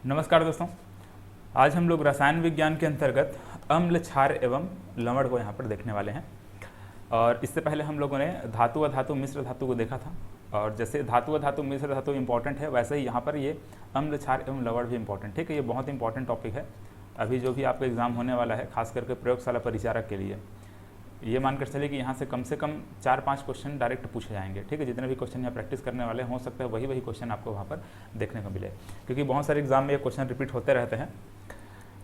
नमस्कार दोस्तों। आज हम लोग रसायन विज्ञान के अंतर्गत अम्ल, क्षार एवं लवण को यहाँ पर देखने वाले हैं। और इससे पहले हम लोगों ने धातु व धातु मिश्र धातु को देखा था। और जैसे धातु व धातु मिश्र धातु इंपॉर्टेंट है, वैसे ही यहाँ पर ये अम्ल, क्षार एवं लवण भी इंपॉर्टेंट। ठीक है, ये बहुत इंपॉर्टेंट टॉपिक है। अभी जो भी आपका एग्जाम होने वाला है, खास करके प्रयोगशाला परिचारक के लिए, ये मानकर चलिए कि यहाँ से कम 4-5 क्वेश्चन डायरेक्ट पूछे जाएंगे। ठीक है, जितने भी क्वेश्चन यहाँ प्रैक्टिस करने वाले हो सकता है वही क्वेश्चन आपको वहाँ पर देखने को मिले, क्योंकि बहुत सारे एग्जाम में ये क्वेश्चन रिपीट होते रहते हैं।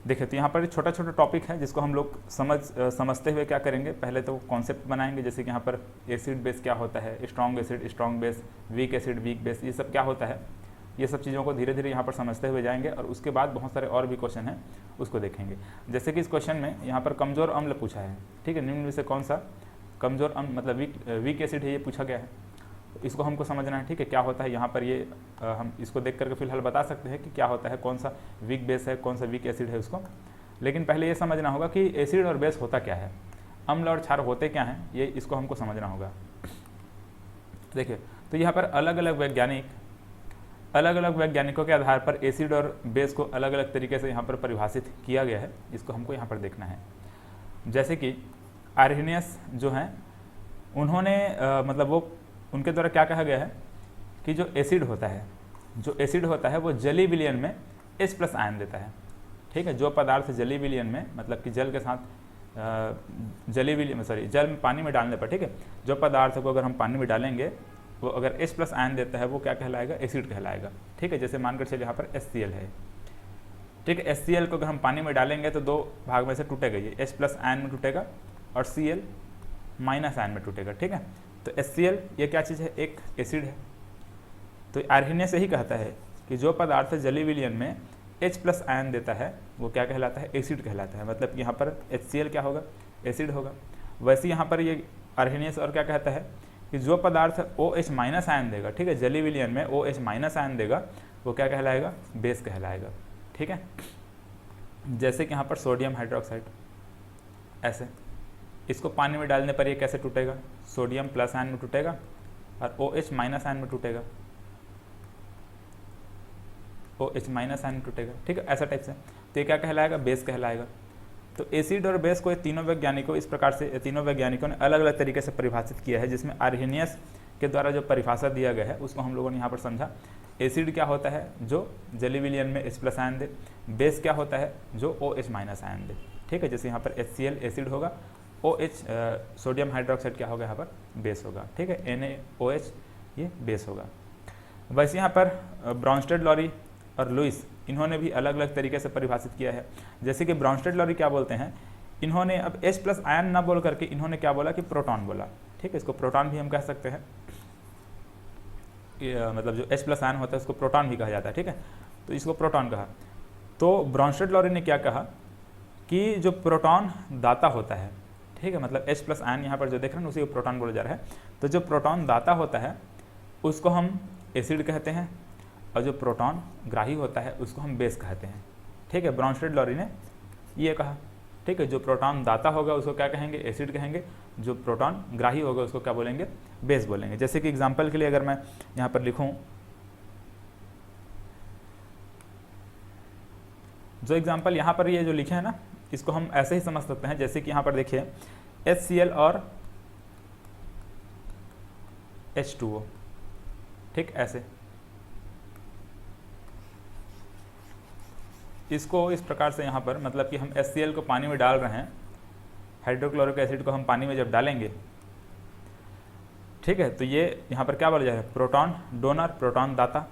देखिए, तो यहाँ पर छोटा छोटा टॉपिक है जिसको हम लोग समझते हुए क्या करेंगे, पहले तो कॉन्सेप्ट बनाएंगे। जैसे कि यहाँ पर एसिड बेस क्या होता है, strong acid, strong base, weak acid, weak base, ये सब क्या होता है, ये सब चीज़ों को धीरे धीरे यहाँ पर समझते हुए जाएंगे। और उसके बाद बहुत सारे और भी क्वेश्चन हैं, उसको देखेंगे। जैसे कि इस क्वेश्चन में यहाँ पर कमजोर अम्ल पूछा है। ठीक है, निम्न में से कौन सा कमजोर अम्ल मतलब वीक एसिड है, ये पूछा गया है। इसको हमको समझना है। ठीक है, क्या होता है यहाँ पर, ये हम इसको देख करके फिलहाल बता सकते हैं कि क्या होता है, कौन सा वीक बेस है, कौन सा वीक एसिड है उसको। लेकिन पहले ये समझना होगा कि एसिड और बेस होता क्या है, अम्ल और क्षार होते क्या हैं, ये इसको हमको समझना होगा। देखिए, तो यहाँ पर अलग अलग वैज्ञानिकों के आधार पर एसिड और बेस को अलग अलग तरीके से यहाँ पर परिभाषित किया गया है। इसको हमको यहाँ पर देखना है। जैसे कि आर्हेनियस जो हैं, उन्होंने मतलब वो उनके द्वारा क्या कहा गया है कि जो एसिड होता है वो जलीय विलयन में H+ आयन देता है। ठीक है, जो पदार्थ जलीय विलयन में, मतलब कि जल के साथ जल में पानी में डालने पर, ठीक है, जो पदार्थ को अगर हम पानी में डालेंगे वो अगर H+ आयन देता है, वो क्या कहलाएगा, एसिड कहलाएगा। ठीक है, जैसे मानकर चलिए यहाँ पर HCl है। ठीक है, HCl को अगर हम पानी में डालेंगे तो 2 भाग में से टूटेगा, ये H+ आयन में टूटेगा और Cl- आयन में टूटेगा। ठीक है, तो HCl ये क्या चीज़ है, एक एसिड है। तो आर्हेनियस यही कहता है कि जो पदार्थ जलीय विलयन में H+ आयन देता है वो क्या कहलाता है, एसिड कहलाता है। मतलब यहाँ पर HCl क्या होगा, एसिड होगा। वैसे यहाँ पर ये आर्हेनियस और क्या कहता है कि जो पदार्थ OH- आयन देगा, ठीक है, जलीय विलयन में OH- आयन देगा, वो क्या कहलाएगा, बेस कहलाएगा। ठीक है, जैसे कि यहाँ पर सोडियम हाइड्रोक्साइड, ऐसे इसको पानी में डालने पर ये कैसे टूटेगा, सोडियम प्लस आयन में टूटेगा और OH- आयन में टूटेगा, OH- आयन में टूटेगा। ठीक है, ऐसा टाइप से, तो ये क्या कहलाएगा, बेस कहलाएगा। तो एसिड और बेस को ये तीनों वैज्ञानिकों ने अलग अलग तरीके से परिभाषित किया है, जिसमें आर्हेनियस के द्वारा जो परिभाषा दिया गया है उसको हम लोगों ने यहाँ पर समझा। एसिड क्या होता है, जो जलीय विलयन में H+ आयन दे। बेस क्या होता है, जो OH- आयन दे। ठीक है, जैसे यहाँ पर HCl एसिड होगा, सोडियम हाइड्रोक्साइड क्या होगा, यहाँ पर बेस होगा। ठीक है, NaOH ये बेस होगा। वैसे यहाँ पर ब्रॉन्स्टेड, लॉरी और लुईस, इन्होंने भी अलग अलग तरीके से परिभाषित किया है। जैसे कि ब्रॉन्स्टेड, लॉरी क्या बोलते हैं, इन्होंने अब H+ आयन ना बोल करके इन्होंने क्या बोला कि प्रोटॉन बोला। ठीक है, इसको प्रोटॉन भी हम कह सकते हैं, मतलब जो H+ आयन होता है उसको प्रोटॉन भी कहा जाता है। ठीक है, तो इसको प्रोटॉन कहा। तो ब्रॉन्स्टेड, लॉरी ने क्या कहा कि जो प्रोटॉन दाता होता है, ठीक है, मतलब H+ आयन यहाँ पर जो देख रहे हैं उसी को प्रोटॉन बोला जा रहा है। तो जो प्रोटॉन दाता होता है उसको हम एसिड कहते हैं, और जो प्रोटॉन ग्राही होता है उसको हम बेस कहते हैं। ठीक है, ब्रॉन्स्टेड, लॉरी ने ये कहा। ठीक है, जो प्रोटॉन दाता होगा उसको क्या कहेंगे, एसिड कहेंगे। जो प्रोटॉन ग्राही होगा उसको क्या बोलेंगे, बेस बोलेंगे। जैसे कि एग्जाम्पल के लिए अगर मैं यहाँ पर लिखूँ, जो एग्जाम्पल यहाँ पर ये जो लिखे हैं ना, इसको हम ऐसे ही समझ सकते हैं। जैसे कि यहाँ पर देखिए HCl और H2O, ठीक, ऐसे इसको इस प्रकार से यहाँ पर, मतलब कि हम HCl को पानी में डाल रहे हैं, हाइड्रोक्लोरिक एसिड को हम पानी में जब डालेंगे, ठीक है, तो ये यहाँ पर क्या बोला जाएगा, प्रोटॉन डोनर, प्रोटॉन दाता।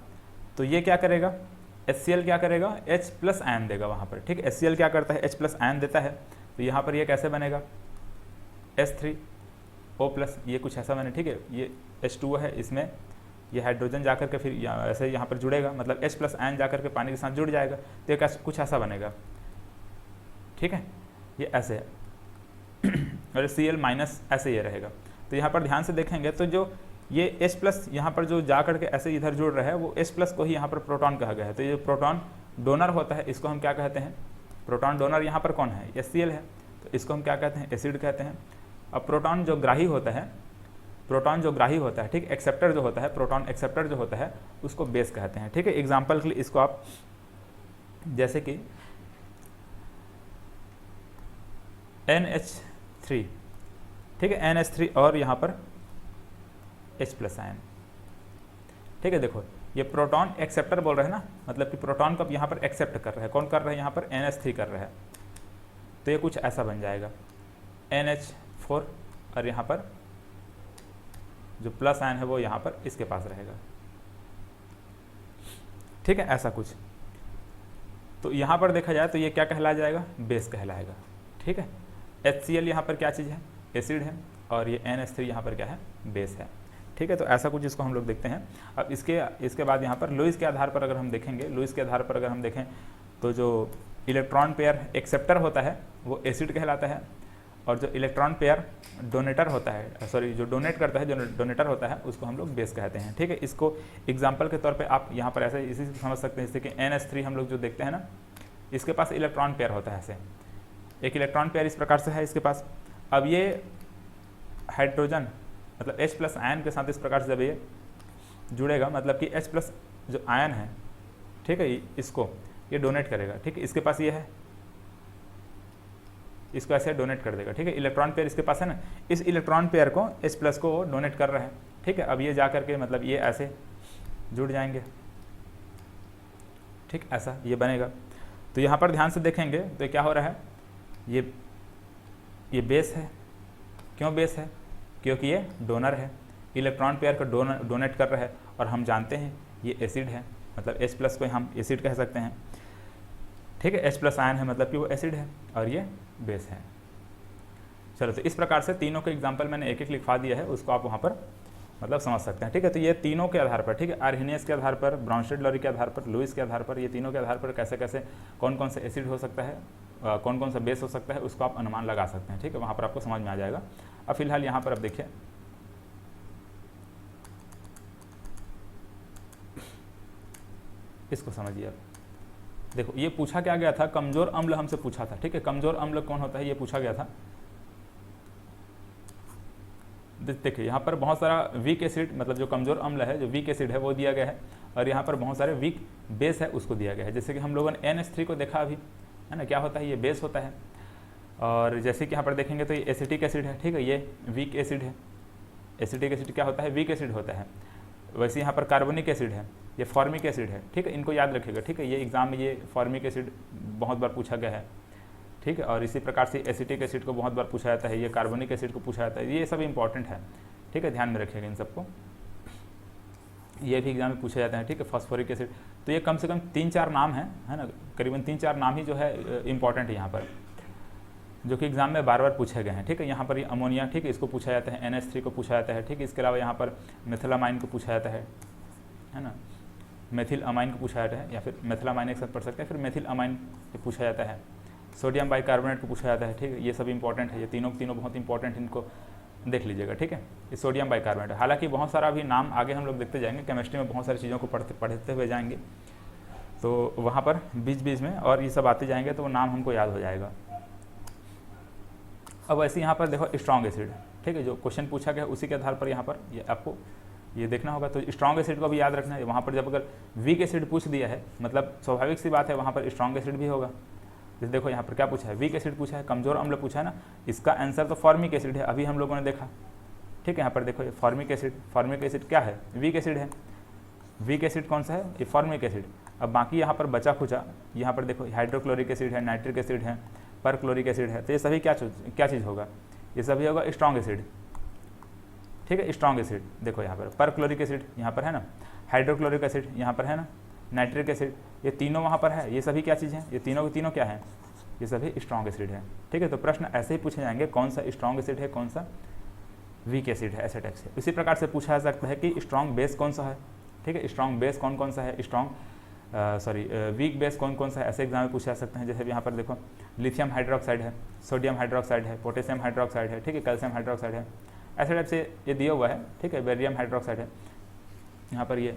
तो ये क्या करेगा, HCl क्या करेगा, H+ आयन देगा वहाँ पर। ठीक है, HCl क्या करता है, H+ आयन देता है। तो यहाँ पर ये कैसे बनेगा, H3O+, ये कुछ ऐसा बने। ठीक है, ये H2O है, इसमें ये हाइड्रोजन जाकर के फिर ऐसे यहाँ पर जुड़ेगा, मतलब H+ आयन जाकर के पानी के साथ जुड़ जाएगा, तो ये कुछ ऐसा बनेगा। ठीक है, ये ऐसे है और Cl- ऐसे ये रहेगा। तो यहाँ पर ध्यान से देखेंगे तो जो ये H+ यहाँ पर जो जा करके ऐसे इधर जुड़ रहा है, वो H+ को ही यहाँ पर प्रोटॉन कहा गया है। तो ये प्रोटॉन डोनर होता है, इसको हम क्या कहते हैं, प्रोटॉन डोनर यहाँ पर कौन है, HCl है, तो इसको हम क्या कहते हैं, एसिड कहते हैं। अब प्रोटॉन जो ग्राही होता है, ठीक, एक्सेप्टर जो होता है, प्रोटॉन एक्सेप्टर जो होता है, उसको बेस कहते हैं। ठीक है, एग्जाम्पल के लिए इसको आप जैसे कि NH3, ठीक है, NH3 और यहाँ पर H+ आयन, ठीक है। देखो ये प्रोटॉन एक्सेप्टर बोल रहे हैं ना, मतलब कि प्रोटॉन को अब यहाँ पर एक्सेप्ट कर रहे हैं, कौन कर रहे हैं, यहाँ पर NH3 कर रहे हैं, तो ये कुछ ऐसा बन जाएगा NH4 और यहाँ पर जो प्लस आयन है वो यहाँ पर इसके पास रहेगा, ठीक है, ऐसा कुछ। तो यहाँ पर देखा जाए तो ये क्या कहला जाएगा, बेस कहलाएगा, ठीक है। HCl यहाँ पर क्या चीज़ है, एसिड है, और ये NH3 यहाँ पर क्या है, बेस है, ठीक है। तो ऐसा कुछ इसको हम लोग देखते हैं। अब इसके बाद यहाँ पर लुईस के आधार पर अगर हम देखेंगे, लुईस के आधार पर अगर हम देखें तो जो इलेक्ट्रॉन पेयर एक्सेप्टर होता है वो एसिड कहलाता है, और जो इलेक्ट्रॉन पेयर डोनेटर होता है, सॉरी जो डोनेट करता है, जो डोनेटर होता है उसको हम लोग बेस कहते हैं, ठीक है। इसको एग्जाम्पल के तौर पे आप यहाँ पर ऐसे इसी से समझ सकते हैं, जैसे कि NH3 हम लोग जो देखते हैं ना, इसके पास इलेक्ट्रॉन पेयर होता है, ऐसे एक इलेक्ट्रॉन पेयर इस प्रकार से है इसके पास। अब ये हाइड्रोजन मतलब H+ आयन के साथ इस प्रकार से जब ये जुड़ेगा, मतलब कि H+ जो आयन है, ठीक है, इसको ये डोनेट करेगा, ठीक है, इसके पास ये है, इसको ऐसे डोनेट कर देगा, ठीक है। इलेक्ट्रॉन पेयर इसके पास है ना, इस इलेक्ट्रॉन पेयर को H+ को डोनेट कर रहा है, ठीक है। अब ये जा करके मतलब ये ऐसे जुड़ जाएंगे, ठीक, ऐसा ये बनेगा। तो यहाँ पर ध्यान से देखेंगे तो क्या हो रहा है, ये बेस है। क्यों बेस है, क्योंकि ये डोनर है, इलेक्ट्रॉन पेयर को डोनेट कर रहा है, और हम जानते हैं ये एसिड है, मतलब H+ को हम एसिड कह सकते हैं, ठीक है। H+ आयन है मतलब कि वो एसिड है, और ये बेस है। चलो, तो इस प्रकार से तीनों के एग्जाम्पल मैंने एक एक लिखवा दिया है, उसको आप वहाँ पर मतलब समझ सकते हैं, ठीक है। तो ये तीनों के आधार पर, ठीक है, आर्हेनियस के आधार पर, ब्राउनस्टेड-लॉरी के आधार पर, लुईस के आधार पर, ये तीनों के आधार पर कैसे कैसे कौन कौन सा एसिड हो सकता है, कौन कौन सा बेस हो सकता है, उसको आप अनुमान लगा सकते हैं, ठीक है। वहाँ पर आपको समझ में आ जाएगा। अब फिलहाल यहाँ पर अब देखिए, इसको समझिए। अब देखो ये पूछा क्या गया था, कमजोर अम्ल हमसे पूछा था, ठीक है। कमजोर अम्ल कौन होता है ये पूछा गया था। देखिए यहाँ पर बहुत सारा वीक एसिड, मतलब जो कमजोर अम्ल है, जो वीक एसिड है वो दिया गया है, और यहाँ पर बहुत सारे वीक बेस है उसको दिया गया है। जैसे कि हम लोगों ने NH3 को देखा अभी, है ना, क्या होता है, ये बेस होता है। और जैसे कि यहाँ पर देखेंगे तो ये एसिटिक एसिड है, ठीक है, ये वीक एसिड है। एसिटिक एसिड क्या होता है, वीक एसिड होता है। वैसे यहाँ पर कार्बोनिक एसिड है, ये फॉर्मिक एसिड है, ठीक है। इनको याद रखिएगा, ठीक है, ये एग्जाम में ये फॉर्मिक एसिड बहुत बार पूछा गया है, ठीक है। और इसी प्रकार से एसिटिक एसिड को बहुत बार पूछा जाता है, ये कार्बोनिक एसिड को पूछा जाता है, ये सब इंपॉर्टेंट है, ठीक है, ध्यान में रखिएगा इन सबको, ये भी एग्जाम में पूछे जाते हैं, ठीक है। फॉस्फोरिक एसिड, तो ये कम से कम 3-4 नाम है ना, करीबन 3-4 नाम ही जो है इंपॉर्टेंट है यहाँ पर, जो कि एग्जाम में बार बार पूछे गए हैं, ठीक है। यहाँ पर ये अमोनिया, ठीक है, इसको पूछा जाता है, NH3 को पूछा जाता है, ठीक है। इसके अलावा यहाँ पर मेथिलामाइन को पूछा जाता है ना, मेथिल अमाइन को पूछा जाता है, या फिर मेथिलामाइन एक साथ पढ़ सकते हैं, फिर मेथिल अमाइन पूछा जाता है, सोडियम बाइकार्बोनेट को पूछा जाता है, ठीक है। ये सब इंपॉर्टेंट है, ये तीनों बहुत इंपॉर्टेंट, इनको देख लीजिएगा, ठीक है। ये सोडियम बाइकार्बोनेट, हालांकि बहुत सारा अभी नाम आगे हम लोग देखते जाएंगे, केमिस्ट्री में बहुत सारी चीज़ों को पढ़ते हुए जाएंगे, तो वहाँ पर बीच बीच में और ये सब आते जाएंगे तो वो नाम हमको याद हो जाएगा। अब ऐसे यहाँ पर देखो स्ट्रॉन्ग एसिड, ठीक है, जो क्वेश्चन पूछा गया उसी के आधार पर यहाँ पर ये आपको ये देखना होगा। तो स्ट्रॉन्ग एसिड को भी याद रखना है। वहाँ पर जब अगर वीक एसिड पूछ दिया है, मतलब स्वाभाविक सी बात है वहाँ पर स्ट्रॉन्ग एसिड भी होगा। जैसे देखो यहाँ पर क्या पूछा है, वीक एसिड पूछा है, कमजोर अम्ल पूछा है ना, इसका आंसर तो फॉर्मिक एसिड है, अभी हम लोगों ने देखा, ठीक है। यहाँ पर देखो ये फॉर्मिक एसिड क्या है, वीक एसिड है। वीक एसिड कौन सा है, ये फॉर्मिक एसिड। अब बाकी यहाँ पर बचा खुचा, यहाँ पर देखो हाइड्रोक्लोरिक एसिड है, नाइट्रिक एसिड है, परक्लोरिक एसिड है, तो ये सभी क्या चीज़ होगा, ये सभी होगा स्ट्रॉन्ग एसिड, ठीक है। स्ट्रॉन्ग एसिड देखो यहाँ पर परक्लोरिक एसिड यहाँ पर है ना, हाइड्रोक्लोरिक एसिड यहाँ पर है ना, नाइट्रिक एसिड, ये तीनों वहाँ पर है, ये सभी क्या चीज़ है, ये तीनों के तीनों क्या है, ये सभी स्ट्रॉन्ग एसिड है, ठीक है। तो प्रश्न ऐसे ही पूछे जाएंगे, कौन सा स्ट्रॉन्ग एसिड है, कौन सा वीक एसिड है, ऐसे टाइप से। इसी प्रकार से पूछा जा सकता है कि स्ट्रॉन्ग बेस कौन सा है, ठीक है, स्ट्रॉन्ग बेस कौन कौन सा है, वीक बेस कौन कौन सा है, ऐसे एग्जाम में पूछा जा सकते हैं। जैसे यहाँ पर देखो लिथियम हाइड्रोक्साइड है, सोडियम हाइड्रोक्साइड है, पोटेशियम हाइड्रोक्साइड है, ठीक है, कैल्शियम हाइड्रोक्साइड है, ऐसे टाइप से ये दिया हुआ है, ठीक है। बेरियम हाइड्रोक्साइड है यहाँ पर। ये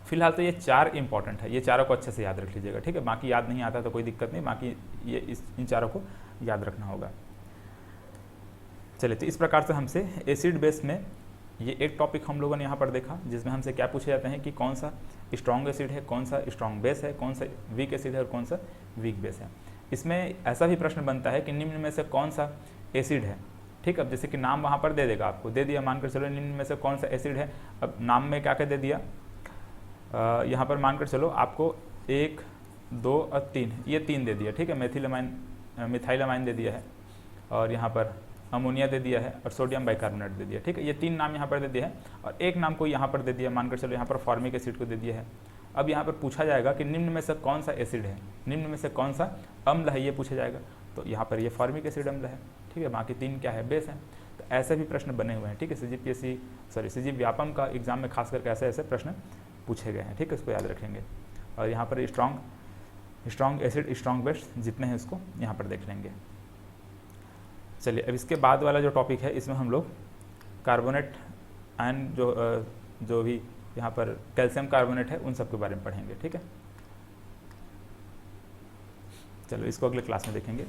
फिलहाल तो ये 4 इंपॉर्टेंट है, ये चारों को अच्छे से याद रख लीजिएगा, ठीक है। बाकी याद नहीं आता तो कोई दिक्कत नहीं, बाकी ये इन चारों को याद रखना होगा। चलिए, तो इस प्रकार से हमसे एसिड बेस में ये एक टॉपिक हम लोगों ने यहाँ पर देखा जिसमें हमसे क्या पूछे जाते हैं कि कौन सा स्ट्रॉन्ग एसिड है, कौन सा स्ट्रॉन्ग बेस है, कौन सा वीक एसिड है और कौन सा वीक बेस है। इसमें ऐसा भी प्रश्न बनता है कि निम्न में से कौन सा एसिड है। ठीक, अब जैसे कि नाम वहाँ पर दे देगा आपको, दे दिया मानकर चलो निम्न में से कौन सा एसिड है। अब नाम में क्या क्या दे दिया, यहाँ पर मानकर चलो आपको 1, 2 और 3, ये 3 दे दिया। ठीक है, मिथाइलामाइन दे दिया है और यहाँ पर अमोनिया दे दिया है और सोडियम बाइकार्बोनेट दे दिया। ठीक है, ये 3 नाम यहाँ पर दे दिया है और एक नाम को यहाँ पर दे दिया, मानकर चलो यहाँ पर फॉर्मिक एसिड को दे दिया है। अब यहाँ पर पूछा जाएगा कि निम्न में से कौन सा एसिड है, निम्न में से कौन सा अम्ल है, ये पूछा जाएगा। तो यहाँ पर ये फॉर्मिक एसिड अम्ल है। ठीक है, बाकी 3 क्या है, बेस है। तो ऐसे भी प्रश्न बने हुए हैं। ठीक है, सीजी व्यापम का एग्जाम में खास करके ऐसे ऐसे प्रश्न पूछे गए हैं। ठीक है, इसको याद रखेंगे। और यहाँ पर स्ट्रॉन्ग एसिड, स्ट्रॉन्ग बेस जितने हैं इसको यहाँ पर देख लेंगे। चलिए, अब इसके बाद वाला जो टॉपिक है इसमें हम लोग कार्बोनेट आयन जो भी यहाँ पर कैल्शियम कार्बोनेट है उन सब के बारे में पढ़ेंगे। ठीक है, चलो इसको अगले क्लास में देखेंगे।